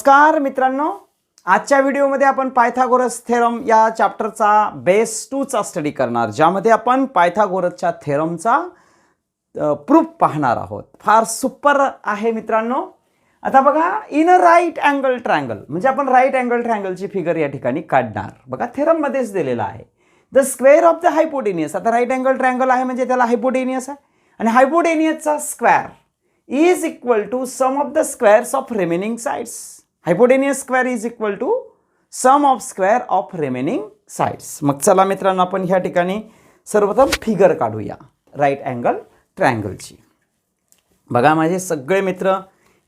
नमस्कार मित्रांनो, आजच्या व्हिडिओमध्ये आपण पायथागोरस थेरम या चॅप्टरचा बेस 2 चा स्टडी करणार, ज्यामध्ये आपण पायथागोरसच्या थेरमचा प्रूफ पाहणार आहोत. फार सुपर आहे मित्रांनो. आता बघा, in a right angle triangle म्हणजे आपण राईट अँगल ट्रायंगलची फिगर या ठिकाणी काढणार. बघा, थेरम मध्येच दिलेला आहे. The square of the hypotenuse. आता राईट अँगल ट्रायंगल आहे म्हणजे त्याला हायपोटेनियस आहे, आणि हायपोटेनियसचा square is equal to sum of the squares of remaining sides. Hypotenuse square is equal to sum of square of remaining sides. मग चला मित्रांनो, आपण ह्या ठिकाणी सर्वप्रथम फिगर काढूया राईट अँगल ट्रायंगलची. बघा माझे सगळे मित्र,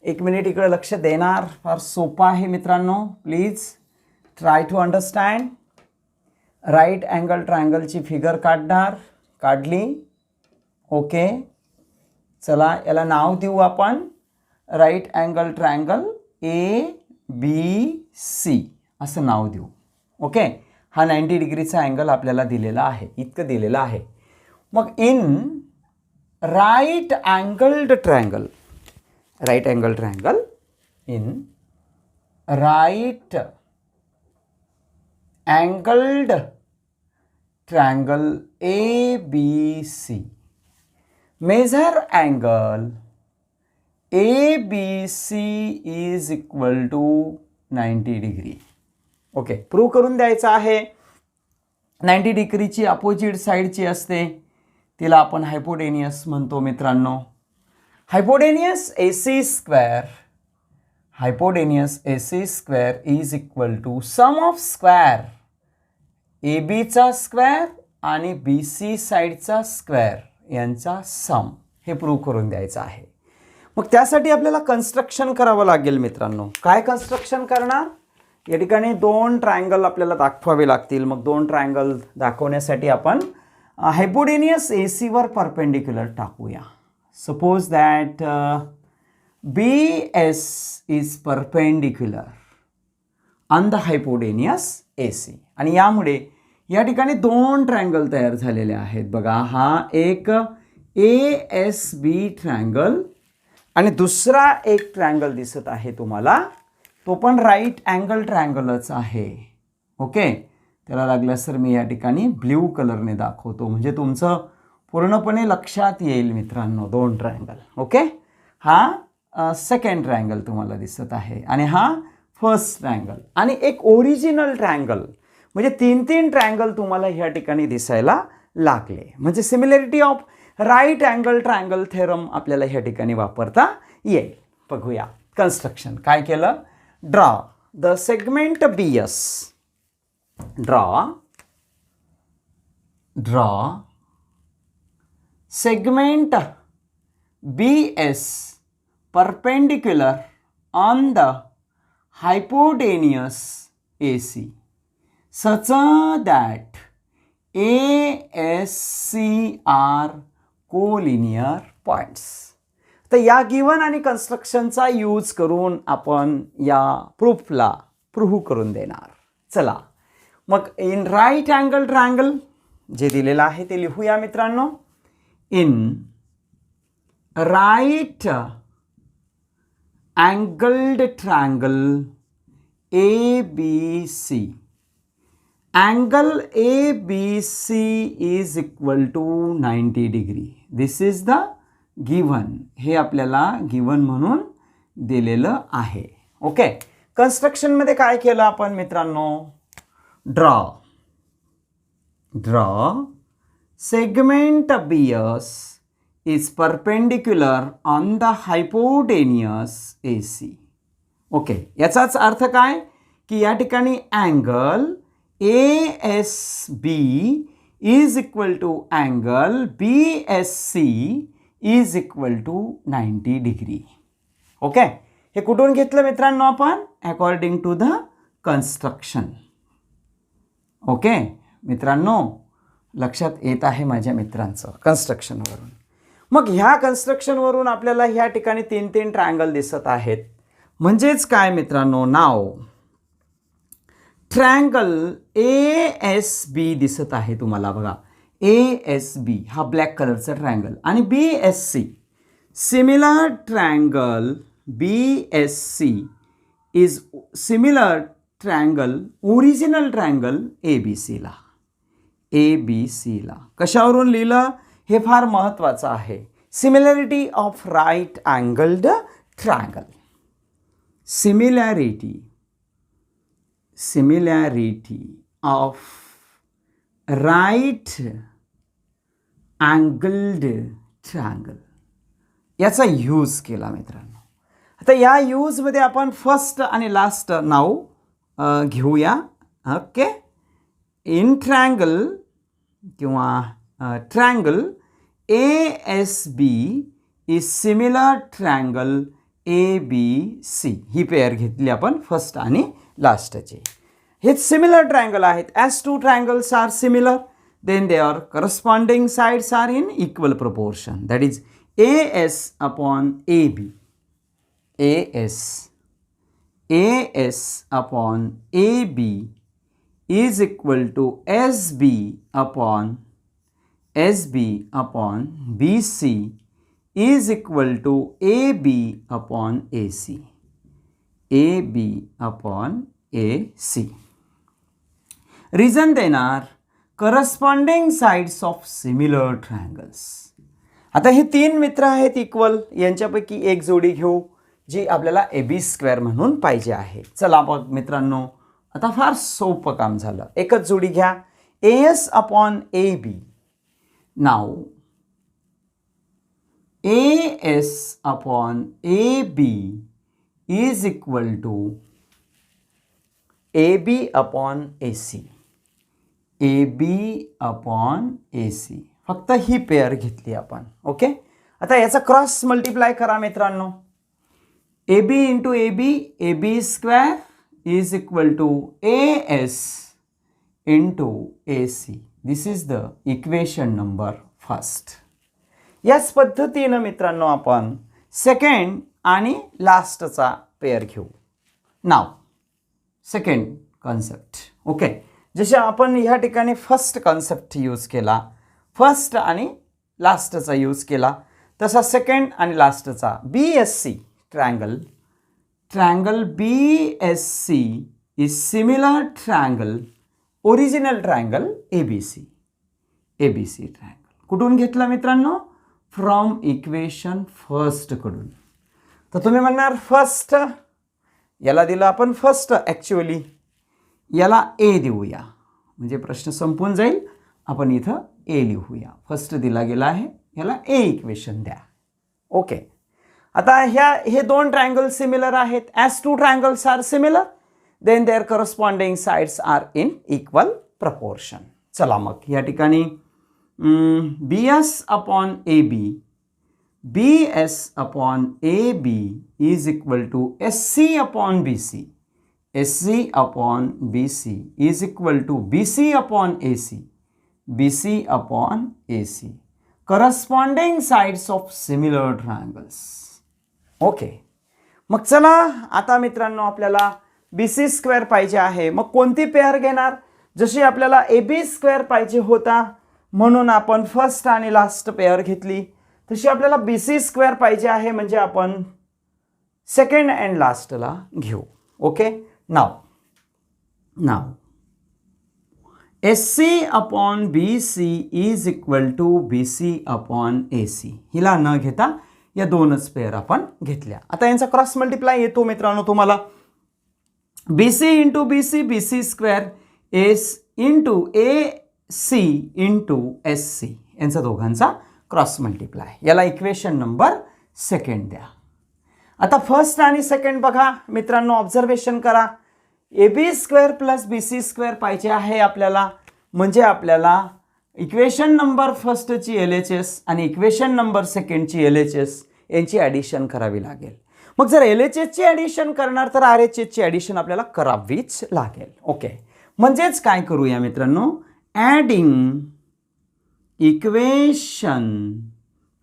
एक मिनिट इकडे लक्ष देणार. फार सोपा आहे मित्रांनो, please try to understand. Right angle ट्रायंगलची फिगर काढणार. काढली? ओके. चला याला नाव देऊ आपण राईट अँगल ट्रायंगल ABC असं नाव देऊ. ओके. हा 90 डिग्रीचा अँगल आपल्याला दिलेला आहे, इतकं दिलेलं आहे. मग in right angled triangle, right angle triangle, in right angled triangle ABC, measure angle ABC is equal to 90 degree. Okay, prove करून द्यायचं आहे. 90 डिग्रीची अपोजिट साईडची असते, तिला आपण हायपोटेनियस म्हणतो मित्रांनो. Hypotenuse AC square, hypotenuse AC square is equal to sum of square ABचा square आणि BC साईडचा स्क्वेअर यांचा सम. हे प्रूव्ह करून द्यायचं आहे. मग त्यासाठी आपल्याला कन्स्ट्रक्शन करावं लागेल मित्रांनो. काय कन्स्ट्रक्शन करणार? या ठिकाणी दोन ट्रायंगल आपल्याला दाखवावे लागतील. मग दोन ट्रायंगल दाखवण्यासाठी आपण हायपोटेनियस AC वर परपेंडिक्युलर टाकूया. Suppose that BS is perpendicular on the hypotenuse AC, आणि यामुळे या ठिकाणी दोन ट्रायंगल तयार झालेले आहेत. बघा, हा एक ASB ट्रायंगल आणि दुसरा एक ट्रायंगल दिसत आहे तुम्हाला, तो पण राईट अँगल ट्रायंगलच आहे. ओके. त्याला लागल्यास तर मी या ठिकाणी ब्ल्यू कलरने दाखवतो, म्हणजे तुमचं पूर्णपणे लक्षात येईल मित्रांनो. दोन ट्रायंगल. ओके. हा सेकंड ट्रायंगल तुम्हाला दिसत आहे, आणि हा फर्स्ट ट्रायंगल, आणि एक ओरिजिनल ट्रायंगल. म्हणजे तीन तीन ट्रायंगल तुम्हाला ह्या ठिकाणी दिसायला लागले. म्हणजे similarity of right angle triangle theorem आपल्याला ह्या ठिकाणी वापरता येईल. बघूया कन्स्ट्रक्शन. काय केलं? Draw the segment BS. Draw segment BS perpendicular on the hypotenuse AC such that ASC are collinear points. तर या गिवन आणि कन्स्ट्रक्शनचा यूज करून आपण या प्रूफला प्रूव्ह करून देणार. चला मग इन राईट अँगल ट्रायंगल जे दिलेलं आहे ते लिहूया मित्रांनो. In right angled triangle ABC, angle ABC is equal to 90 degree. This is the given. हे आपल्याला गिवन म्हणून दिलेलं आहे. ओके. कन्स्ट्रक्शन मध्ये काय केलं आपण मित्रांनो? Draw segment BS is perpendicular on the hypotenuse AC. Okay. याचाच अर्थ काय की या ठिकाणी angle ASB is equal to angle BSC is equal to 90 degree. Okay. हे कुठून घेतलं मित्रांनो आपण? According to the construction. Okay मित्रांनो, लक्षात येत आहे माझ्या मित्रांचं कन्स्ट्रक्शनवरून. मग ह्या कन्स्ट्रक्शनवरून आपल्याला ह्या ठिकाणी तीन तीन ट्रायंगल दिसत आहेत. म्हणजेच काय मित्रांनो, नाव ट्रायंगल ASB दिसत आहे तुम्हाला. बघा, ASB हा ब्लॅक कलरचा ट्रायंगल, आणि BSC similar triangle BSC is similar triangle, original triangle ABCला. ABCला कशावरून लिहिलं हे फार महत्त्वाचं आहे. Similarity of right angled triangle. Similarity of right angled triangle याचा यूज केला मित्रांनो. आता या यूजमध्ये आपण फर्स्ट आणि लास्ट नाव घेऊया. ओके. इन ट्रायंगल किंवा triangle ASB is similar triangle ABC. ही पेअर घेतली आपण फर्स्ट आणि लास्टची. हे सिमिलर ट्रायंगल आहेत. As two triangles are similar then their corresponding sides are in equal proportion. That is AS upon AB. AS upon AB is equal to SB upon BC is equal to AB upon AC. AB upon AC. Reason देणार corresponding sides of similar triangles. आता हे तीन मित्र आहेत equal, यांच्यापैकी एक जोडी घेऊ जी आपल्याला AB² म्हणून पाहिजे आहे. चला मग मित्रांनो, आता फार सोपं काम झालं. एकच जोडी घ्या AS अपॉन AB. नाव AS upon AB is equal to AB upon AC. AB upon AC. फक्त ही पेअर घेतली आपण. ओके. आता याचा क्रॉस मल्टिप्लाय करा मित्रांनो. AB into AB² is equal to AS into AC. This is the equation number first. याच पद्धतीनं मित्रांनो आपण सेकंड आणि लास्टचा पेअर घेऊ. नाव सेकंड कॉन्सेप्ट. ओके. जसे आपण ह्या ठिकाणी फर्स्ट कॉन्सेप्ट यूज केला, फर्स्ट आणि लास्टचा यूज केला, तसा सेकंड आणि लास्टचा BSC triangle BSC is similar triangle original triangle ABC triangle. कुठून घेतला मित्रांनो? फ्रॉम इक्वेशन फर्स्ट कडून. तर तुम्ही म्हणणार फर्स्ट, याला दिलं आपण फर्स्ट, ॲक्च्युअली याला A देऊया म्हणजे प्रश्न संपून जाईल. आपण इथं A लिहूया. फर्स्ट दिला गेला आहे, याला A इक्वेशन द्या. ओके. आता हे दोन ट्रायंगल सिमिलर आहेत. As two triangles are similar then their corresponding sides are in equal proportion. चला मग या ठिकाणी BS upon AB is equal to SC upon BC. SC upon BC is equal to BC upon AC. Corresponding sides of similar triangles. Okay. मग चला आता मित्रांनो आपल्याला BC² पाहिजे आहे. मग कोणती पेअर घेणार? जशी आपल्याला AB² पाहिजे होता म्हणून आपण फर्स्ट आणि लास्ट पेअर घेतली, तशी आपल्याला BC² पाहिजे आहे म्हणजे आपण सेकंड अँड लास्टला घेऊ. Okay. Now SC upon BC is equal to BC upon AC. हिला न घेता या दोनच पेअर आपण घेतल्या. आता यांचा क्रॉस मल्टिप्लाय येतो मित्रांनो तुम्हाला. BC into BC BC² S into AC into SC यांचा दोघांचा क्रॉस मल्टिप्लाय. याला इक्वेशन नंबर सेकंड द्या. आता फर्स्ट आणि सेकंड बघा मित्रांनो, ऑब्झर्वेशन करा. AB² प्लस BC² पाहिजे आहे आपल्याला, म्हणजे आपल्याला इक्वेशन नंबर फर्स्टची LHS आणि इक्वेशन नंबर सेकंडची LHS यांची ॲडिशन करावी लागेल. मग जर LHSची ॲडिशन करणार तर RHSची ॲडिशन आपल्याला करावीच लागेल. ओके. म्हणजेच काय करूया मित्रांनो, adding equation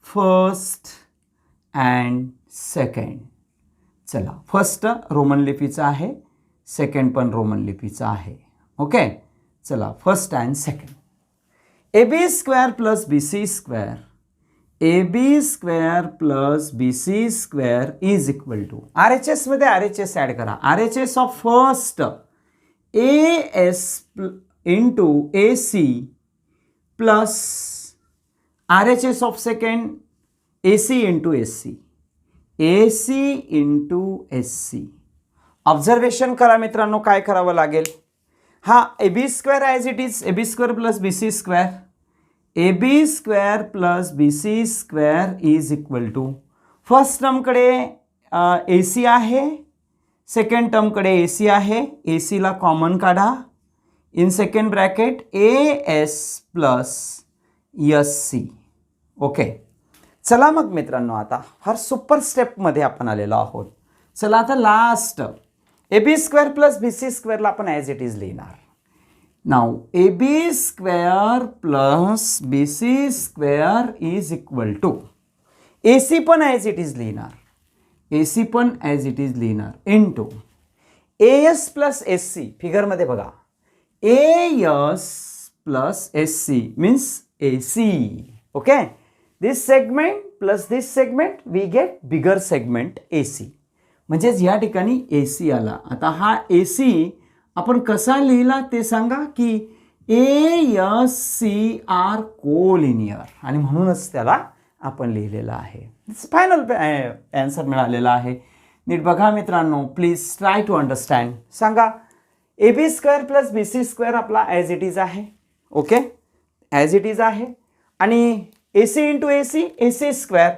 first and second. चला, फर्स्ट रोमन लिपीचा आहे, सेकंड पण रोमन लिपीचा आहे. ओके. चला, first and second. AB² plus BC² AB² plus BC² is equal to RHS मध्ये RHS ॲड करा. RHS of first AS into AC plus RHS of second AC into SC. AC into SC. Observation करा मित्रांनो, काय करावं लागेल. हा AB² as it is AB² plus BC². AB² plus BC² is equal to first टर्मकडे AC आहे, second टर्मकडे AC आहे. ACला कॉमन काढा. In second bracket AS plus SC. Okay. चला मग मित्रांनो, आता फार सुपर स्टेपमध्ये आपण आलेलो आहोत. चला आता लास्ट AB² प्लस BC² ला आपण ॲज इट इज लिहिणार. नाव AB² plus BC² is equal to AC पण ॲज इट इज लिहिणार. AC पण ॲज इट इज लिहिणार इंटू AS प्लस SC. फिगरमध्ये बघा, AS plus SC means AC. Okay. This segment plus this segment we get bigger segment AC. म्हणजेच या ठिकाणी AC आला. आता हा AC आपण कसा लिहिला ते सांगा, की ASCR कोलिनियर, आणि म्हणूनच त्याला आपण लिहिलेलं आहे. फायनल ॲन्सर मिळालेला आहे. नीट बघा मित्रांनो, प्लीज ट्राय टू अंडरस्टँड. सांगा AB² प्लस BC² आपला ॲज इट इज आहे. ओके, ॲज इट इज आहे. आणि AC इंटू AC AC²,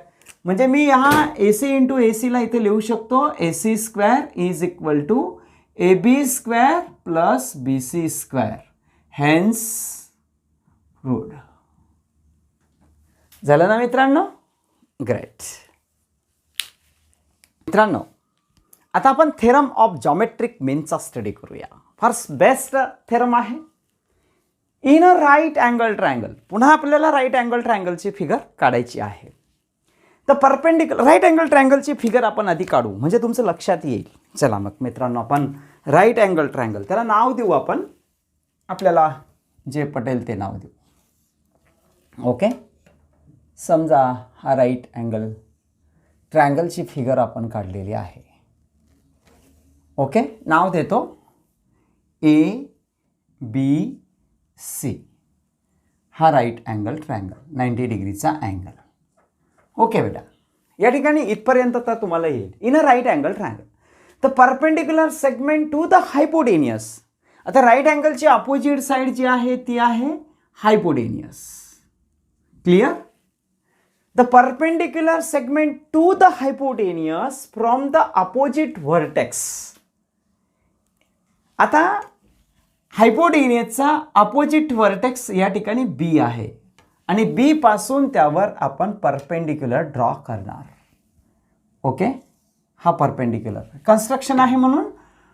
म्हणजे मी हा AC इंटू AC ला इथे लिहू शकतो. AC² is equal to AB² plus BC². Hence proved. झालं ना मित्रांनो? ग्रेट. मित्रांनो, आता आपण थेरम ऑफ जॉमेट्रिक मीनचा स्टडी करूया. फार बेस्ट थेरम आहे. In a right angle triangle. पुन्हा आपल्याला राईट अँगल ट्रायंगलची फिगर काढायची आहे. तर परपेंडिक्युलर राईट अँगल ट्रायंगलची फिगर आपण आधी काढू, म्हणजे तुमचं लक्षात येईल. चला मग मित्रांनो, आपण राईट अँगल ट्रायंगल, त्याला नाव देऊ आपण, आपल्याला जे पटेल ते नाव देऊ. ओके. समजा हा राईट अँगल ट्रायंगलची फिगर आपण काढलेली आहे. ओके. नाव देतो ABC. हा राईट अँगल ट्रायंगल 90 डिग्रीचा अँगल. ओके बेटा, या ठिकाणी इथपर्यंत तर तुम्हाला येईल. In a right angle triangle the perpendicular segment to the hypotenuse. आता राईट अँगलची अपोजिट साईड जी आहे ती आहे hypotenuse. Clear? The perpendicular segment to the hypotenuse from the opposite vertex. आता हायपोटेनियसचा अपोजिट व्हर्टेक्स या ठिकाणी B आहे, आणि B पासून त्यावर आपण परपेंडिक्युलर ड्रॉ करणार. ओके. हा परपेंडिक्युलर कन्स्ट्रक्शन आहे म्हणून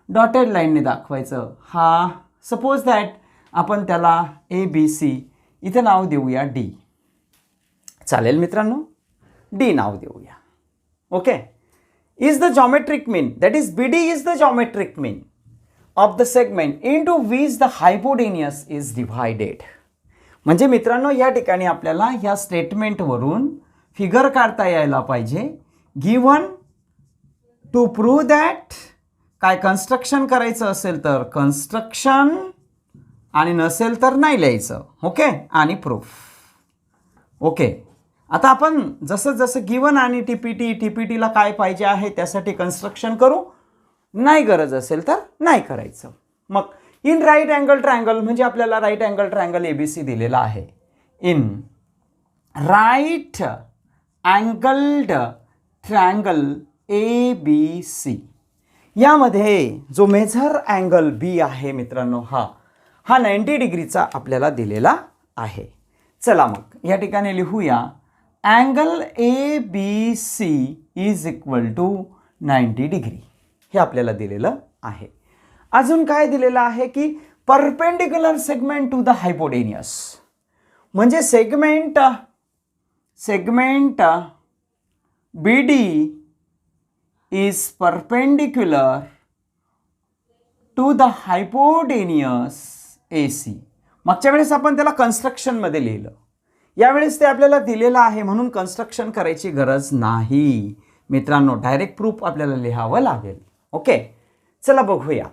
डॉटेड लाईनने दाखवायचं. हा सपोज दॅट आपण त्याला ABC इथे नाव देऊया D. चालेल मित्रांनो, D नाव देऊया. Okay. Is the geometric mean, that is BD is the geometric mean of the segment into which the hypotenuse is divided. म्हणजे मित्रांनो, या ठिकाणी आपल्याला ह्या स्टेटमेंटवरून फिगर काढता यायला पाहिजे. गिवन टू प्रूव्ह दॅट, काय कन्स्ट्रक्शन करायचं असेल तर कन्स्ट्रक्शन, आणि नसेल तर नाही लिहायचं. ओके. आणि प्रूफ. ओके. आता आपण जसं जसं गिवन आणि TPTला काय पाहिजे आहे त्यासाठी कन्स्ट्रक्शन करू, नाही गरज असेल तर नाही करायचं. मग इन राईट अँगल ट्रायंगल, म्हणजे आपल्याला राईट अँगल ट्रायंगल ABC दिलेला आहे. In right angled triangle ABC, यामध्ये जो मेजर अँगल B आहे मित्रांनो, हा 90 डिग्रीचा आपल्याला दिलेला आहे. चला मग या ठिकाणी लिहूया angle ABC is equal to 90 degree. हे आपल्याला दिलेलं आहे. अजून काय दिलेलं आहे की perpendicular segment to the hypotenuse, म्हणजे segment BD is perpendicular to the hypotenuse AC. मागच्या वेळेस आपण त्याला कन्स्ट्रक्शनमध्ये लिहिलं यावेळेस ते आपल्याला दिलेलं आहे म्हणून कन्स्ट्रक्शन करायची गरज नाही मित्रांनो, डायरेक्ट प्रूफ आपल्याला लिहावं लागेल. ओके, चला बघूया.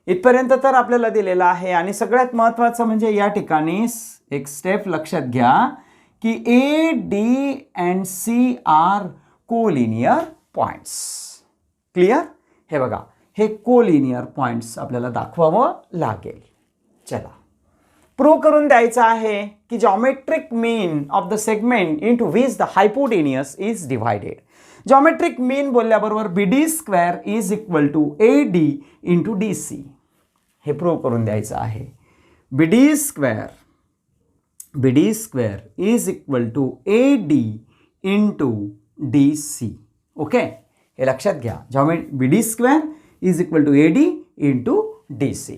इथपर्यंत तर आपल्याला दिलेलं आहे आणि सगळ्यात महत्त्वाचं म्हणजे या ठिकाणी एक स्टेप लक्षात घ्या की A D and C are collinear points. Clear? हे बघा, हे कोलिनियर पॉइंट्स आपल्याला दाखवावं लागेल. चला प्रूव्ह करून द्यायचं आहे की geometric mean of the segment into which the hypotenuse is divided. Geometric mean बोलल्याबरोबर B D square is equal to A D into D C. हे प्रूव्ह करून द्यायचं आहे. B D square is equal to A D into D C. Okay, हे लक्षात घ्या. B D square is equal to A D into D C.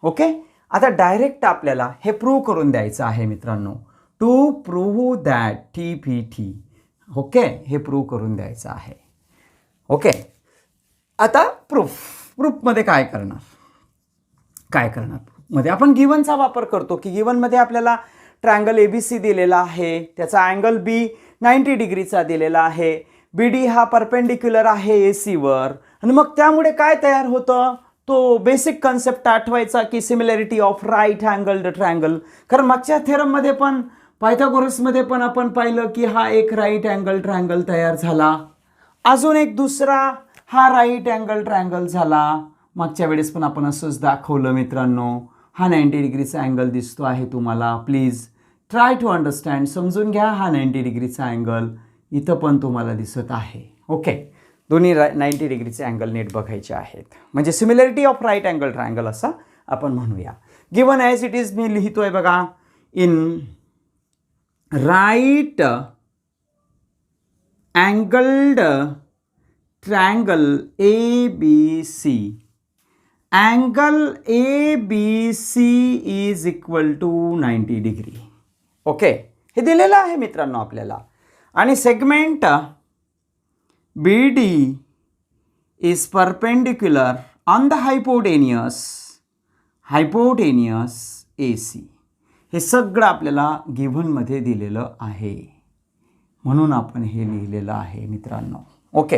Okay, आता direct आपल्याला हे प्रूव्ह करून द्यायचं आहे मित्रांनो. To prove that T P T. Okay, हे प्रूव्ह करून द्यायचं आहे. ओके, आता प्रूफमध्ये काय करणार मध्ये आपण गिवनचा वापर करतो की गिवनमध्ये आपल्याला ट्रायंगल एबीसी दिलेला आहे, त्याचा अँगल बी 90 डिग्रीचा दिलेला आहे, बी डी हा परपेंडिक्युलर आहे एसीवर, आणि मग त्यामुळे काय तयार होतं, तो बेसिक कन्सेप्ट आठवायचा की similarity of right angled triangle. कारण मागच्या थेरममध्ये पण पायथागोरसमध्ये पण आपण पाहिलं की हा एक राईट अँगल ट्रायंगल तयार झाला, अजून एक दुसरा हा राईट अँगल ट्रायंगल झाला. मागच्या वेळेस पण आपण असंच दाखवलं मित्रांनो. हा 90 डिग्रीचा अँगल दिसतो आहे तुम्हाला, प्लीज ट्राय टू अंडरस्टँड, समजून घ्या. हा 90 डिग्रीचा अँगल इथं पण तुम्हाला दिसत आहे. ओके, दोन्ही 90 डिग्रीचे अँगल नीट बघायचे आहेत, म्हणजे similarity of right angle triangle असं आपण म्हणूया. गिवन ॲज इट इज मी लिहितोय बघा. In right angled triangle A B C, angle A B C is equal to 90 degree. Okay, हे दिलेलं आहे मित्रांनो आपल्याला. आणि segment B D is perpendicular on the hypotenuse A C. हे सगळं आपल्याला गिव्हनमध्ये दिलेलं आहे म्हणून आपण हे लिहिलेलं आहे मित्रांनो. ओके,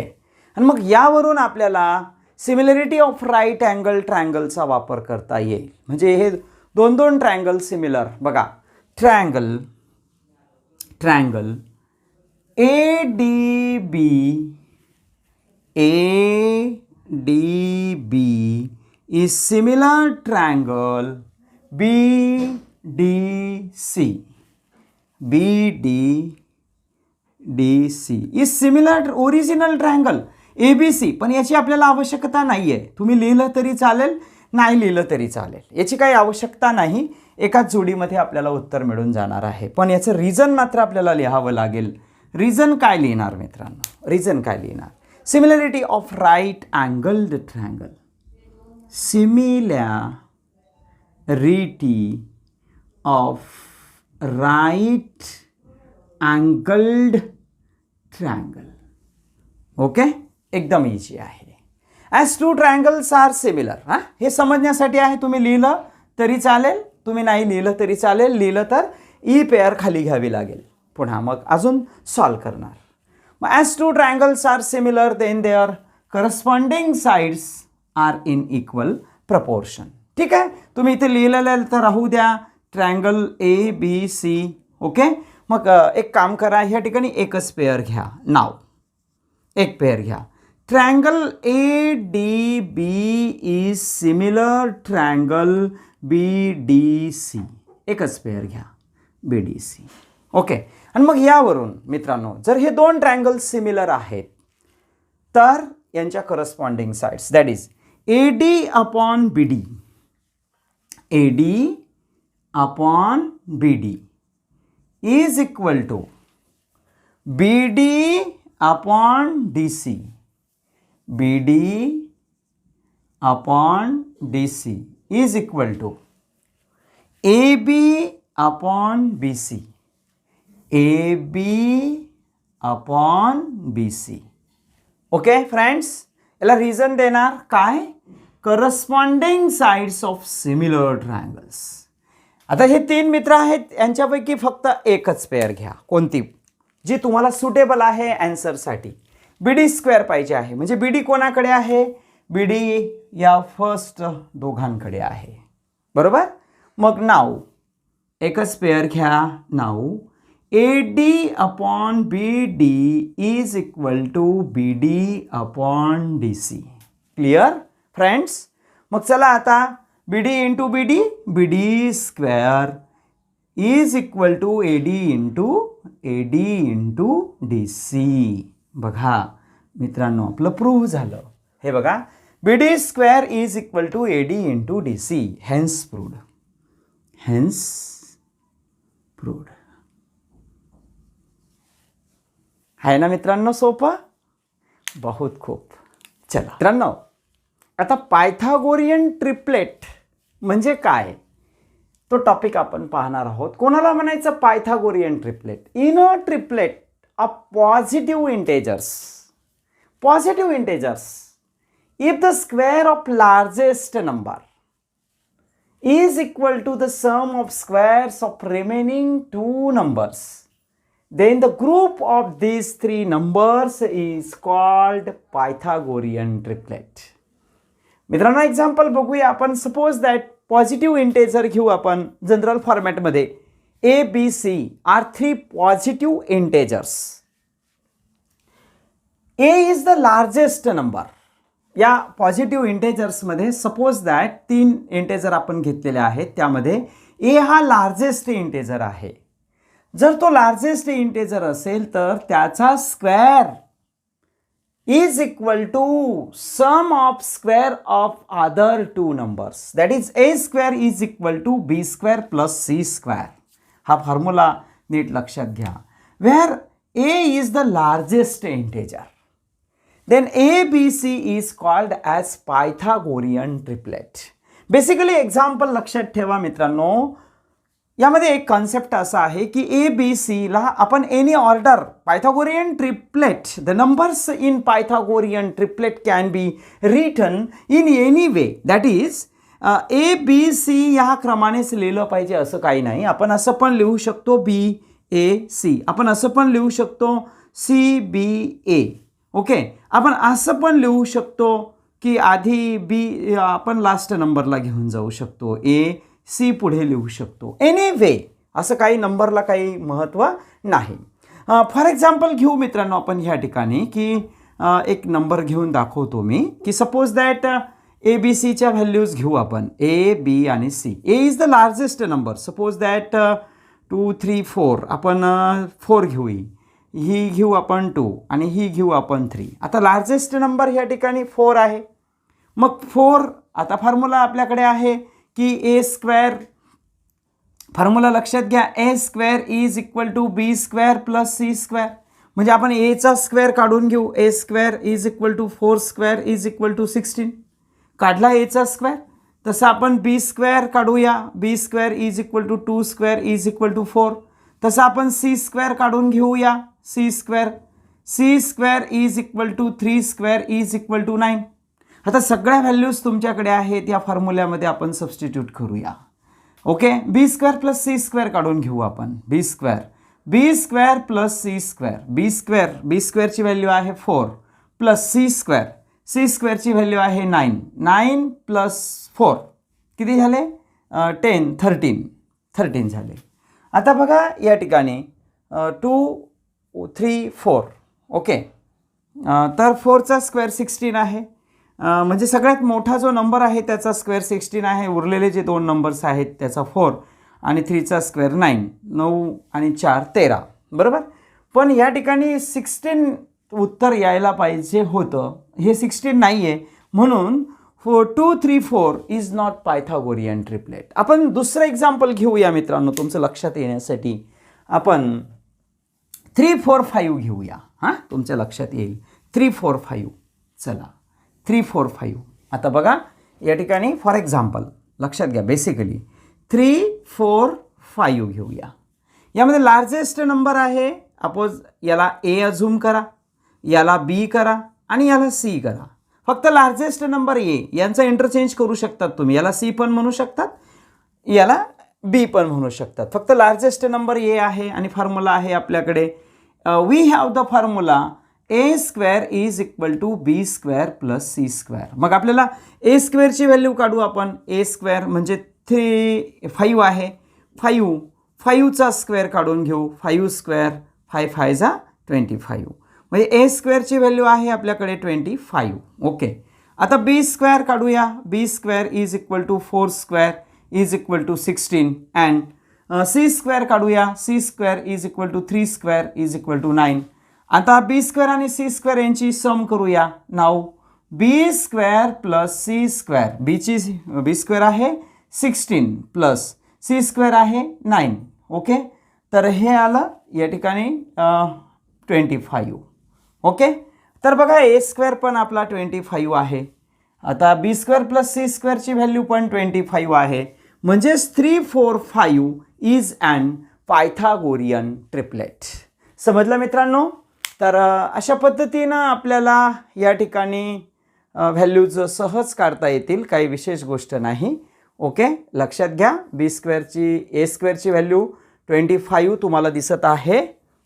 आणि मग यावरून आपल्याला सिमिलॅरिटी ऑफ राईट अँगल ट्रायंगलचा वापर करता येईल. म्हणजे हे दोन ट्रायंगल सिमिलर बघा. Triangle A D B is similar triangle B D C is similar original triangle A B C. पण याची आपल्याला आवश्यकता नाही आहे. तुम्ही लिहिलं तरी चालेल, नाही लिहिलं तरी चालेल, याची काही आवश्यकता नाही. एकाच जोडीमध्ये आपल्याला उत्तर मिळून जाणार आहे. पण याचं रिझन मात्र आपल्याला लिहावं लागेल. रिझन काय लिहिणार मित्रांनो? Similarity of right angled triangle. Similarity of right angled triangle. Okay, एकदम इझी आहे. As two triangles are similar. हे समजण्यासाठी आहे. तुम्ही लिहिलं तरी चालेल, तुम्ही नाही लिहिलं तरी चालेल. लिहिलं तर ई पेअर खाली घ्यावी लागेल पुन्हा, मग अजून सॉल्व करणार. मग as two triangles are similar then their corresponding sides are in equal proportion. ठीक आहे, तुम्ही इथे लिहिलेलं तर राहू द्या. Triangle A B C. Okay, मग एक काम करा, ह्या ठिकाणी एकच पेअर घ्या. नाव एक पेअर घ्या. Triangle A D B is similar triangle B D C. एकच पेअर घ्या, बी डी सी. ओके, आणि मग यावरून मित्रांनो जर हे दोन ट्रायंगल सिमिलर आहेत तर यांच्या corresponding sides that is A D upon B D, A D upon B D is equal to B D upon D C, B D upon D C is equal to A B upon B C, A B upon B C. Okay friends, याला reason देणार काय? Corresponding sides of similar triangles. आता हे 3 मित्र आहेत, यांच्यापैकी फक्त एकच पेअर घ्या, कोणती जी तुम्हाला सुटेबल आहे आन्सरसाठी. BD स्क्वेअर पाहिजे आहे, म्हणजे BD कोणाकडे आहे? BD या फर्स्ट दोघांकडे आहे, बरोबर. मग नाव एकच पेअर घ्या. नाव AD upon BD is equal to BD upon DC. Clear friends? मग चला आता BD into BD, BD square is equal to AD into DC. बघा मित्रांनो, आपलं प्रूव्ह झालं. हे बघा, BD square is equal to AD into DC. Hence proved. आहे ना मित्रांनो सोपं? बहुत खूप. चला मित्रांनो, आता पायथागोरियन ट्रिपलेट म्हणजे काय तो टॉपिक आपण पाहणार आहोत. कोणाला म्हणायचं Pythagorean triplet? In a triplet of positive integers if the square of largest number is equal to the sum of squares of remaining two numbers, then the group of these three numbers is called Pythagorean triplet. मित्रांनो example बघूया आपण. Suppose that positive integer घेऊ आपण general फॉर्मॅटमध्ये. ABC are 3 positive integers. A is the largest number. या positive इंटेजर्समध्ये suppose that 3 integer आपण घेतलेले आहेत, त्यामध्ये A हा लार्जेस्ट इंटेजर आहे. जर तो लार्जेस्ट इंटेजर असेल तर त्याचा square is equal to sum of square of other 2 numbers. That is A square is equal to B square plus C square. हा फॉर्म्युला नीट लक्षात घ्या. Where A is the largest integer, then ABC is called as Pythagorean triplet. Basically example लक्षात ठेवा मित्रांनो. यामध्ये एक concept असा आहे की ABCला आपण any order Pythagorean triplet, the numbers in Pythagorean triplet can be written in any way. That is ABC या क्रमानेच लिहिलं पाहिजे असं काही नाही. आपण असं पण लिहू शकतो BAC, आपण असं पण लिहू शकतो CBA. ओके, आपण असं पण लिहू शकतो की आधी B आपण लास्ट नंबरला घेऊन जाऊ शकतो, AC पुढे लिहू शकतो. एनीवे असं काही नंबरला काही महत्त्व नाही. फॉर एक्झाम्पल घेऊ मित्रांनो आपण ह्या ठिकाणी की एक नंबर घेऊन दाखवतो मी की सपोज दॅट ABCच्या व्हॅल्यूज घेऊ आपण A, B आणि C. A is the largest number. Suppose that 2, 3, 4 आपण 4 घेऊ, ही घेऊ आपण 2 आणि ही घेऊ आपण 3. आता लार्जेस्ट नंबर ह्या ठिकाणी 4 आहे. मग 4 आता फॉर्म्युला आपल्याकडे आहे की A स्क्वेअर. फॉर्म्युला लक्षात घ्या, A square is equal to B square plus C square. म्हणजे आपण Aचा स्क्वेअर काढून घेऊ. A square is equal to 4 square is equal to 16. काढला Aचा स्क्वेअर. तसं आपण B स्क्वेअर काढूया. B square is equal to 2 square is equal to 4. तसं आपण C स्क्वेअर काढून घेऊया. C square is equal to 3 square is equal to 9. आता सगळ्या व्हॅल्यूज तुमच्याकडे आहेत, या फॉर्म्युल्यामध्ये आपण सबस्टिट्यूट करूया. Okay, B square plus C square काढून घेऊ आपण. B square plus C square. B स्क्वेअरची व्हॅल्यू आहे 4 प्लस C स्क्वेअरची व्हॅल्यू आहे 9 प्लस 4 किती झाले? 13 झाले. आता बघा या ठिकाणी 2, 3, 4. ओके, तर 4चा स्क्वेअर 16 आहे. म्हणजे सगळ्यात मोठा जो नंबर आहे त्याचा स्क्वेअर 16 आहे. उरलेले जे 2 नंबर्स आहेत त्याचा 4 आणि 3चा स्क्वेअर 9 आणि 4 13. बरोबर. पण या ठिकाणी 16 उत्तर यायला पाहिजे होतं, हे 16 नाही आहे. म्हणून 2, 3, 4 इज नॉट पायथागोरियन ट्रिपलेट. आपण दुसरं एक्झाम्पल घेऊया मित्रांनो तुमचं लक्षात येण्यासाठी. आपण 3, 4, 5 घेऊया. हां, तुमच्या लक्षात येईल. 3, 4, 5. चला 3, 4, 5. आता बघा या ठिकाणी फॉर एक्झाम्पल लक्षात घ्या. बेसिकली 3, 4, 5 घेऊया. यामध्ये लार्जेस्ट नंबर आहे. अपोज याला A अझूम करा, याला B करा आणि याला C करा. फक्त लार्जेस्ट नंबर A यांचा इंटरचेंज करू शकतात तुम्ही. याला C पण म्हणू शकतात, याला बी पण म्हणू शकतात. फक्त लार्जेस्ट नंबर ए आहे आणि फॉर्म्युला आहे आपल्याकडे. We have the formula A square is equal to B square plus C square. मग आपल्याला ए स्क्वेअरची व्हॅल्यू काढू आपण. ए स्क्वेअर म्हणजे 5 आहे. 5चा स्क्वेअर काढून घेऊ. 5 स्क्वेअर 5 5 जा 25. म्हणजे ए स्क्वेअरची व्हॅल्यू आहे आपल्याकडे 25. ओके. आता बी स्क्वेअर काढूया. B square is equal to 4 square is equal to 16 and C square काढूया. C square is equal to 3 square is equal to 9. आता बी स्क्वेअर आणि सी स्क्वेअर यांची सम करूया. नाव B square plus C square. B square आहे 16 plus C square आहे 9. Okay. तर हे आलं या ठिकाणी 25. ओके. तर बघा ए स्क्वेअर पण आपला 25 आहे. आता बी स्क्वेअर प्लस सी स्क्वेअरची व्हॅल्यू पण 25 आहे. म्हणजेच 3 4 5 इज अँड पायथागोरियन ट्रिपलेट. समजलं मित्रांनो. तर अशा पद्धतीनं आपल्याला या ठिकाणी व्हॅल्यूज सहज काढता येतील. काही विशेष गोष्ट नाही. ओके. लक्षात घ्या. बी स्क्वेअरची ए स्क्वेअरची व्हॅल्यू 25 तुम्हाला दिसत आहे.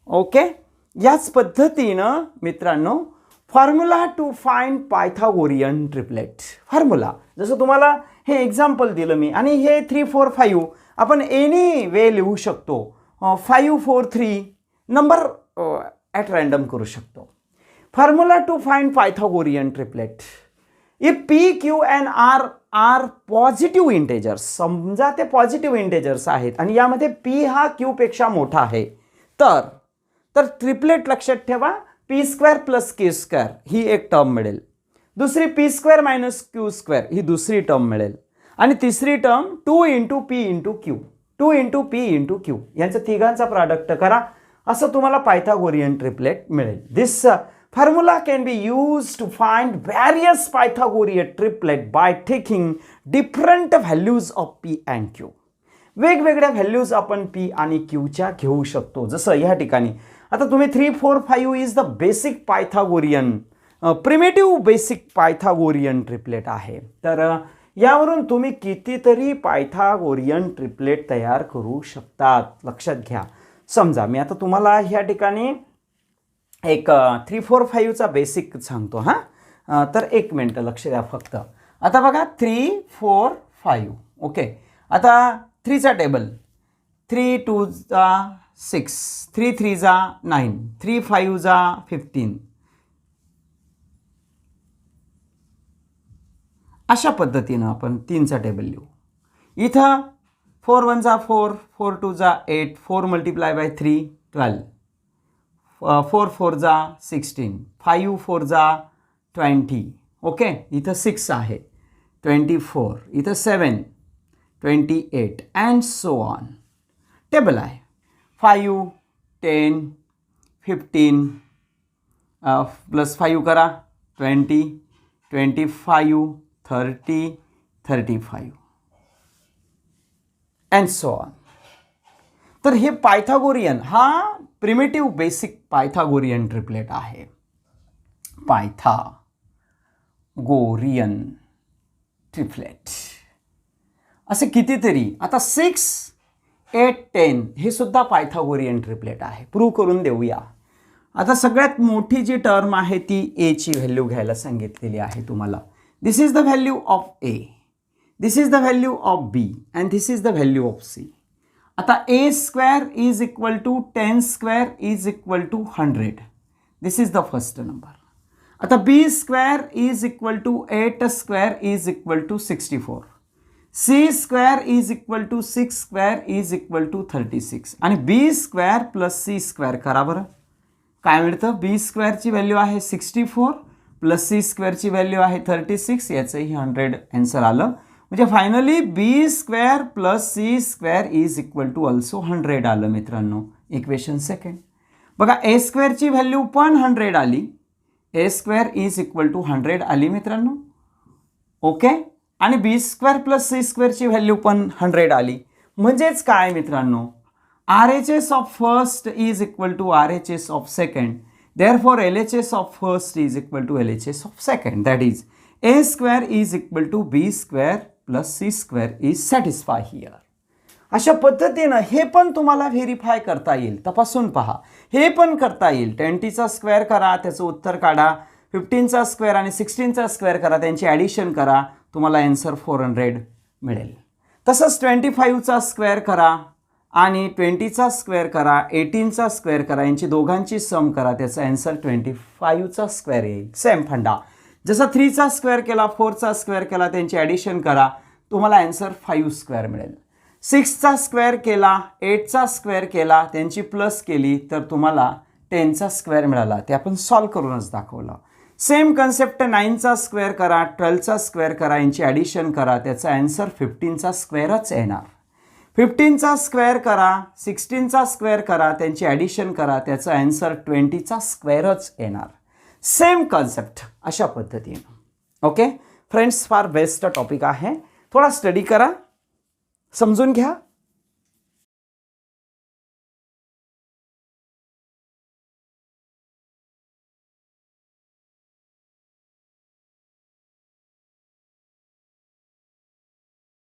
ओके. याच पद्धतीनं मित्रांनो formula to find Pythagorean triplet. Formula जसं तुम्हाला हे एक्झाम्पल दिलं मी आणि हे 3 4 5 आपण एनी वे लिहू शकतो. 5 4 3 नंबर ॲट रँडम करू शकतो. Formula to find Pythagorean triplet. If P Q and R are positive integers. समजा ते पॉझिटिव्ह इंटेजर्स आहेत आणि यामध्ये पी हा क्यू पेक्षा मोठा आहे. तर ट्रिपलेट लक्षात ठेवा. P square plus Q square ही एक टर्म मिळेल. दुसरी P square minus Q square ही दुसरी टर्म मिळेल. आणि तिसरी term 2 into P into Q. 2 into P into Q यांचं तिघांचा प्रॉडक्ट करा. असं तुम्हाला पायथागोरियन ट्रिपलेट मिळेल. This formula can be use to find various Pythagorean triplet by taking different values of P and Q. वेगवेगळ्या व्हॅल्यूज आपण P आणि क्यूच्या घेऊ शकतो. जसं या ठिकाणी आता तुम्ही 3 4 5 is the basic Pythagorean primitive basic Pythagorean triplet आहे. तर यावरून तुम्ही कितीतरी पायथागोरियन ट्रिपलेट तयार करू शकतात. लक्षात घ्या. समजा मी आता तुम्हाला ह्या ठिकाणी एक 3 4 5चा बेसिक सांगतो. हां. तर 1 मिनटं लक्ष द्या फक्त. आता बघा 3 4 5. ओके. आता 3चा टेबल. 3 2 जा 6, 3 3 जा 9, 3 5 जा 15. अशा पद्धतीनं आपण 3चा टेबल लिहू. इथं 4 1 जा 4, 4 2 जा 8, 4 मल्टिप्लाय बाय 3 12, 4 4 जा 16, 5 4 जा 20. ओके. इथं 6 आहे 24, इथं 7 28 अँड सो ऑन. टेबल आहे 5 10 15 प्लस 5 करा 20 25 30 35 अँड सो ऑन. तर हे पायथागोरियन हा प्रिमिटिव्ह बेसिक पायथागोरियन ट्रिपलेट आहे. पायथागोरियन ट्रिपलेट असे कितीतरी. आता 6 8 10 हे सुद्धा पायथागोरियन ट्रिपलेट आहे. प्रूव्ह करून देऊया. आता सगळ्यात मोठी जी टर्म आहे ती एची व्हॅल्यू घ्यायला सांगितलेली आहे तुम्हाला. This is the value of A, this is the value of B and this is the value of C. आता A square is equal to 10 square is equal to 100. This is the first number. आता B square is equal to 8 square is equal to 64. C square is equal to 6 square is equal to 36. आणि B square plus C square करा बरं. काय मिळतं. बी स्क्वेअरची value आहे 64 plus C स्क्वेअरची value आहे 36. याचंही 100 आन्सर आलं. म्हणजे finally B square plus C square is equal to also 100 आलं मित्रांनो. Equation second. बघा ए स्क्वेअरची व्हॅल्यू पण 100 आली. A square is equal to 100 आली मित्रांनो. ओके. आणि बी स्क्वेअर प्लस सी स्क्वेअरची व्हॅल्यू पण 100 आली. म्हणजेच काय मित्रांनो. RHS of first is equal to RHS of second. Therefore, LHS of first is equal to LHS of second. That is, A square is equal to B square plus C square is satisfied here. अशा पद्धतीनं हे पण तुम्हाला verify करता येईल, तपासून पहा. हे पण करता येईल. 20चा स्क्वेअर करा, त्याचं उत्तर काढा. 15चा स्क्वेअर आणि 16चा स्क्वेअर करा, त्यांची ॲडिशन करा, तुम्हाला आन्सर 400 मिळेल. तसंच 25चा स्क्वेअर करा आणि 20चा स्क्वेअर करा, 18चा स्क्वेअर करा, यांची दोघांची सम करा, त्याचा आन्सर 25चा स्क्वेअर येईल. सेम फंडा. जसं 3चा स्क्वेअर केला, 4चा स्क्वेअर केला, त्यांची ॲडिशन करा, तुम्हाला आन्सर 5 स्क्वेअर मिळेल. 6चा स्क्वेअर केला, 8चा स्क्वेअर केला, त्यांची प्लस केली तर तुम्हाला 10चा स्क्वेअर मिळाला. ते आपण सॉल्व करूनच दाखवलं. सेम कन्सेप्ट 9चा स्क्वेअर करा, 12चा स्क्वेअर करा, यांची ॲडिशन करा, त्याचा आन्सर 15चा स्क्वेअरच येणार. 15चा स्क्वेअर करा, 16चा स्क्वेअर करा, त्यांची ॲडिशन करा, त्याचा आन्सर 20चा स्क्वेअरच येणार. सेम कन्सेप्ट अशा पद्धतीनं. ओके फ्रेंड्स, फार बेस्ट टॉपिक आहे. थोडा स्टडी करा, समजून घ्या.